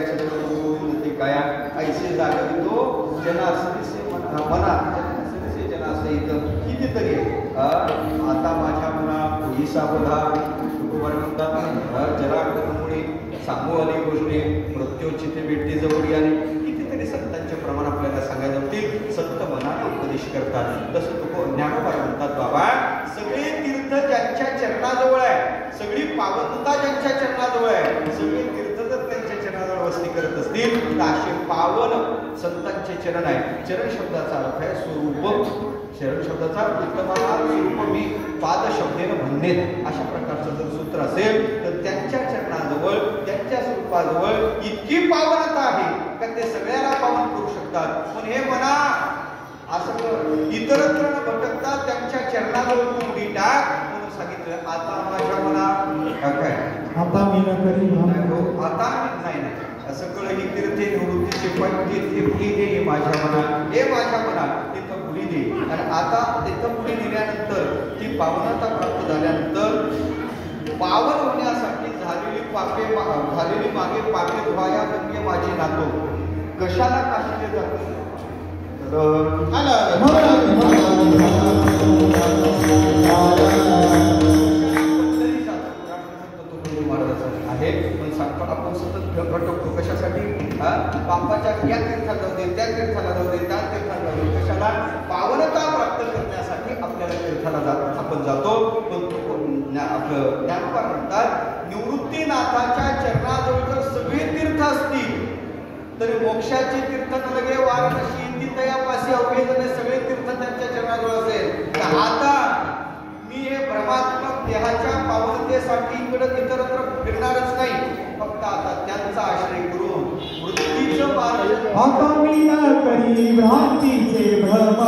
छत्रपती काया ऐसे जागे तो जनासरीसे मना जनासरीसे जनासे इथं कितीतरी आता माझ्या मना पोही सावधा कुटुंबाला म्हणतात जरामुळे सांगू आली गोष्टी मृत्यूची ते भेटी जवळ आणि कितीतरी संतांचे प्रमाण आपल्याला सांगायला होतील. संत मनाने उपदेश करतात. तसं तो ज्ञानोबा म्हणतात बाबा सगळे तीर्थ ज्यांच्या चरणाजवळ आहे, सगळी पावनता ज्यांच्या चरणाजवळ आहे, सगळे तीर्थ जर त्यांच्या चरणाजवळ वस्ती करत असतील तर असे पावन संतांचे चरण आहे. चरण शब्दाचा अर्थ आहे स्वरूप. चरण शब्दाचा उत्तमात स्वरूप मी पाद शब्देनं म्हणणे अशा प्रकारचं जर सूत्र असेल तर त्यांच्या चरणाजवळ त्यांच्या स्वरूपाजवळ इतकी पावनता आहे का ते सगळ्याला पावन करू शकतात. पण हे म्हणा असं इतरत्र न भटकता त्यांच्या चरणाजवळ तू उडी टाक म्हणून सांगितलं. आता माझ्या मना काय आता मी न करी आता नाही नाही असं कळ ही तीर्थे निवृत्तीचे पण तीर्थे फुली दे हे माझ्या मना हे माझ्या मना तिथं फुली दे. आणि आता तिथं फुली दिल्यानंतर ती पावनता प्राप्त झाल्यानंतर पावन होण्यासाठी झालेली मागे पापे धुवाया म्हणजे माझी नातो कशाला काशीले जातो आहे. पण सांगतो आपण सतत भटकतो कशासाठी पापाच्या या तीर्थाला जाऊ दे त्या तीर्थाला जाऊ दे त्या तीर्थाला जाऊ दे कशाला पावनता प्राप्त करण्यासाठी आपल्याला तीर्थाला आपण जातो. पण आपलं ज्ञानोबा म्हणतात निवृत्तीनाथाच्या चरणाजवळ जर सगळे तीर्थ असतील तरी मोक्षाचे तीर्थ लगे वाराणसी तीर्थयापाशी अवघे सगळे तीर्थ त्यांच्या चरणाजवळ असेल तर आता मी हे भ्रमात्मक देहाच्या पावनतेसाठी इकडे इतरत्र फिरणारच नाही. फक्त आता त्यांचा आश्रय करून वृत्तीचं मार्ग आता मी न करी भ्रांतीचे भ्रम